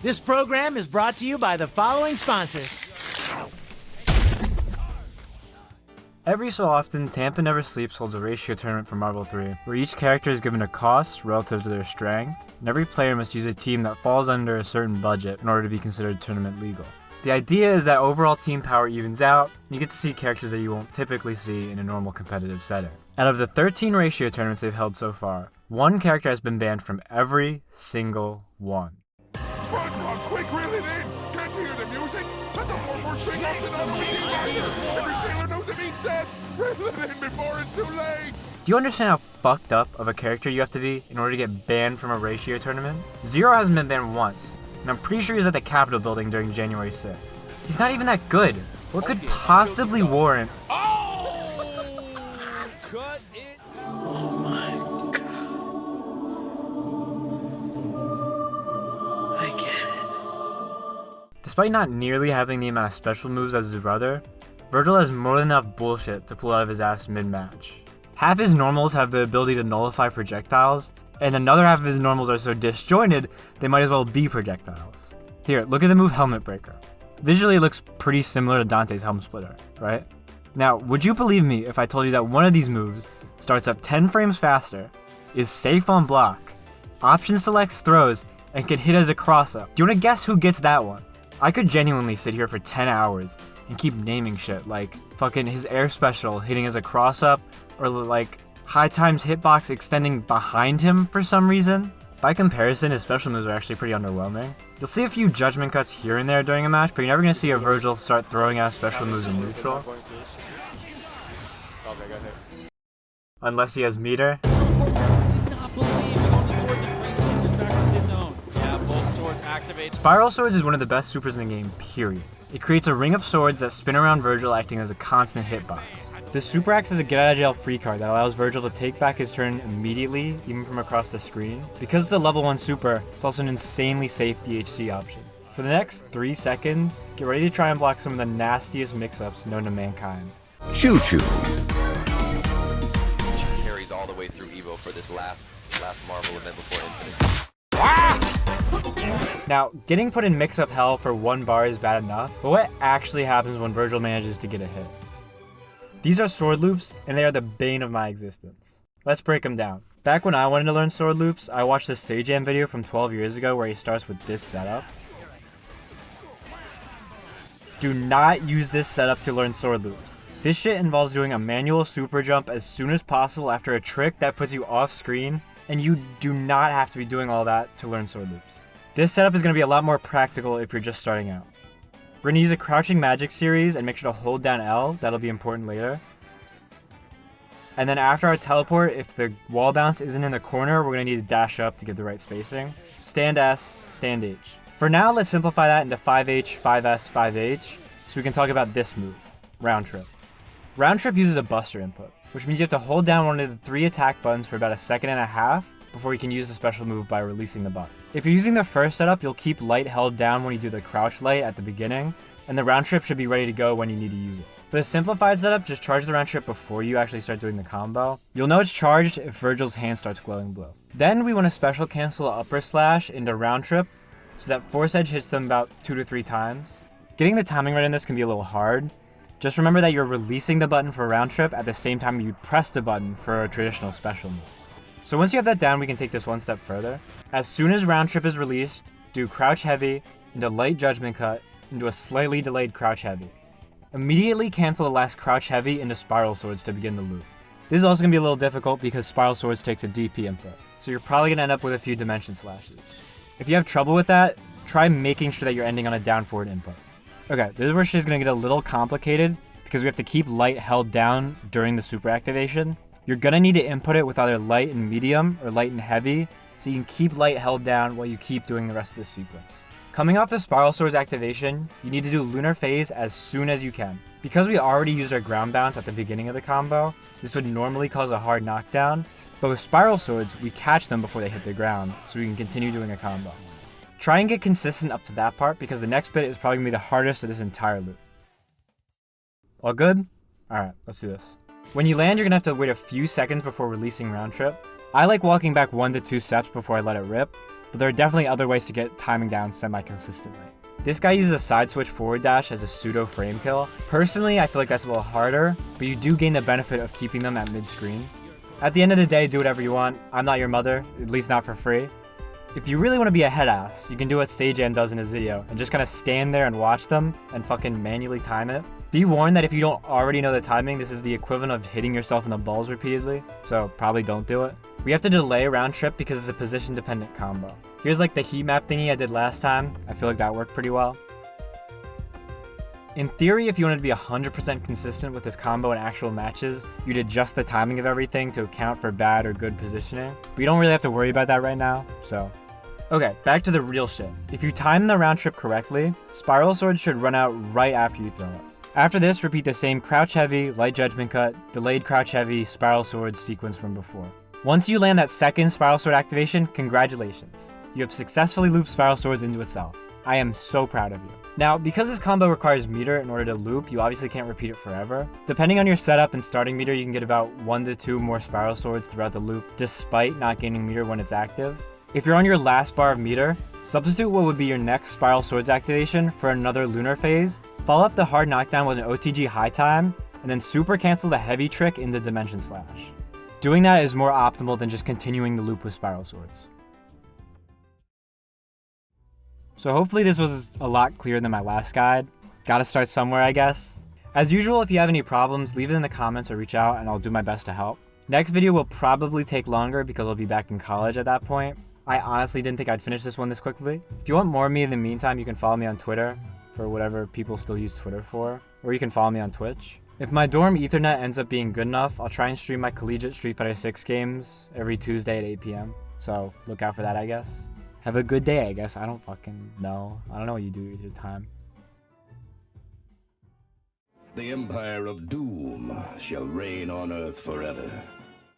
This program is brought to you by the following sponsors. Every so often, Tampa Never Sleeps holds a ratio tournament for Marvel 3, where each character is given a cost relative to their strength, and every player must use a team that falls under a certain budget in order to be considered tournament legal. The idea is that overall team power evens out, and you get to see characters that you won't typically see in a normal competitive setting. Out of the 13 ratio tournaments they've held so far, one character has been banned from every single one. SpongeBob, quick, reel it in! Can't you hear the music? Let the 4-4 string up and on. Every sailor knows it means death! Reel it in before it's too late! Do you understand how fucked up of a character you have to be in order to get banned from a ratio tournament? Zero hasn't been banned once, and I'm pretty sure he was at the Capitol building during January 6th. He's not even that good. What could possibly warrant... Cut it! Oh my god. I get it. Despite not nearly having the amount of special moves as his brother, Vergil has more than enough bullshit to pull out of his ass mid-match. Half his normals have the ability to nullify projectiles, and another half of his normals are so disjointed, they might as well be projectiles. Here, look at the move Helmet Breaker. Visually it looks pretty similar to Dante's Helm Splitter, right? Now, would you believe me if I told you that one of these moves starts up 10 frames faster, is safe on block, option selects throws, and can hit as a cross-up? Do you want to guess who gets that one? I could genuinely sit here for 10 hours and keep naming shit like fucking his air special hitting as a cross-up, or like high times hitbox extending behind him for some reason. By comparison, his special moves are actually pretty underwhelming. You'll see a few judgment cuts here and there during a match, but you're never going to see a Vergil start throwing out special moves in neutral. Unless he has meter. Spiral Swords is one of the best supers in the game, period. It creates a ring of swords that spin around Vergil, acting as a constant hitbox. The super acts is a get out of jail free card that allows Vergil to take back his turn immediately, even from across the screen. Because it's a level 1 super, it's also an insanely safe DHC option. For the next 3 seconds, get ready to try and block some of the nastiest mix-ups known to mankind. Choo choo. Carries all the way through Evo for this last Marvel event before Infinite. Now, getting put in mix-up hell for 1 bar is bad enough, but what actually happens when Vergil manages to get a hit? These are sword loops, and they are the bane of my existence. Let's break them down. Back when I wanted to learn sword loops, I watched a Sajam video from 12 years ago where he starts with this setup. Do not use this setup to learn sword loops. This shit involves doing a manual super jump as soon as possible after a trick that puts you off screen, and you do not have to be doing all that to learn sword loops. This setup is going to be a lot more practical if you're just starting out. We're going to use a crouching magic series and make sure to hold down L, that'll be important later. And then after our teleport, if the wall bounce isn't in the corner, we're going to need to dash up to get the right spacing. Stand S, stand H. For now, let's simplify that into 5H, 5S, 5H, so we can talk about this move, Round Trip. Round Trip uses a buster input, which means you have to hold down one of the 3 attack buttons for about 1.5 seconds before you can use the special move by releasing the button. If you're using the first setup, you'll keep light held down when you do the crouch light at the beginning, and the round trip should be ready to go when you need to use it. For the simplified setup, just charge the round trip before you actually start doing the combo. You'll know it's charged if Vergil's hand starts glowing blue. Then we want to special cancel upper slash into round trip so that force edge hits them about 2 to 3 times. Getting the timing right in this can be a little hard. Just remember that you're releasing the button for round trip at the same time you press the button for a traditional special move. So once you have that down, we can take this one step further. As soon as round trip is released, do crouch heavy into light judgment cut into a slightly delayed crouch heavy. Immediately cancel the last crouch heavy into spiral swords to begin the loop. This is also going to be a little difficult because spiral swords takes a DP input, so you're probably going to end up with a few dimension slashes. If you have trouble with that, try making sure that you're ending on a down forward input. Okay, this is where shit's going to get a little complicated because we have to keep light held down during the super activation. You're going to need to input it with either light and medium or light and heavy, so you can keep light held down while you keep doing the rest of the sequence. Coming off the Spiral Swords activation, you need to do Lunar Phase as soon as you can. Because we already used our ground bounce at the beginning of the combo, this would normally cause a hard knockdown, but with Spiral Swords, we catch them before they hit the ground, so we can continue doing a combo. Try and get consistent up to that part, because the next bit is probably going to be the hardest of this entire loop. All good? Alright, let's do this. When you land, you're going to have to wait a few seconds before releasing round trip. I like walking back 1 to 2 steps before I let it rip, but there are definitely other ways to get timing down semi-consistently. This guy uses a side switch forward dash as a pseudo frame kill. Personally, I feel like that's a little harder, but you do gain the benefit of keeping them at mid-screen. At the end of the day, do whatever you want. I'm not your mother, at least not for free. If you really want to be a head ass, you can do what Sajam does in his video and just kind of stand there and watch them and fucking manually time it. Be warned that if you don't already know the timing, this is the equivalent of hitting yourself in the balls repeatedly, so probably don't do it. We have to delay round trip because it's a position dependent combo. Here's like the heat map thingy I did last time. I feel like that worked pretty well. In theory, if you wanted to be 100% consistent with this combo in actual matches, you'd adjust the timing of everything to account for bad or good positioning. But you don't really have to worry about that right now, so. Okay, back to the real shit. If you time the round trip correctly, Spiral Sword should run out right after you throw it. After this, repeat the same crouch heavy, light judgment cut, delayed crouch heavy, Spiral Sword sequence from before. Once you land that second Spiral Sword activation, congratulations. You have successfully looped Spiral Swords into itself. I am so proud of you. Now, because this combo requires meter in order to loop, you obviously can't repeat it forever. Depending on your setup and starting meter, you can get about 1 to 2 more Spiral Swords throughout the loop, despite not gaining meter when it's active. If you're on your last bar of meter, substitute what would be your next Spiral Swords activation for another lunar phase, follow up the hard knockdown with an OTG high time, and then super cancel the heavy trick into Dimension Slash. Doing that is more optimal than just continuing the loop with Spiral Swords. So hopefully this was a lot clearer than my last guide. Gotta start somewhere, I guess. As usual, if you have any problems, leave it in the comments or reach out and I'll do my best to help. Next video will probably take longer because I'll be back in college at that point. I honestly didn't think I'd finish this one this quickly. If you want more of me in the meantime, you can follow me on Twitter for whatever people still use Twitter for, or you can follow me on Twitch. If my dorm Ethernet ends up being good enough, I'll try and stream my collegiate Street Fighter 6 games every Tuesday at 8 p.m. So look out for that, I guess. Have a good day, I guess. I don't fucking know. I don't know what you do with your time. The Empire of Doom shall reign on Earth forever.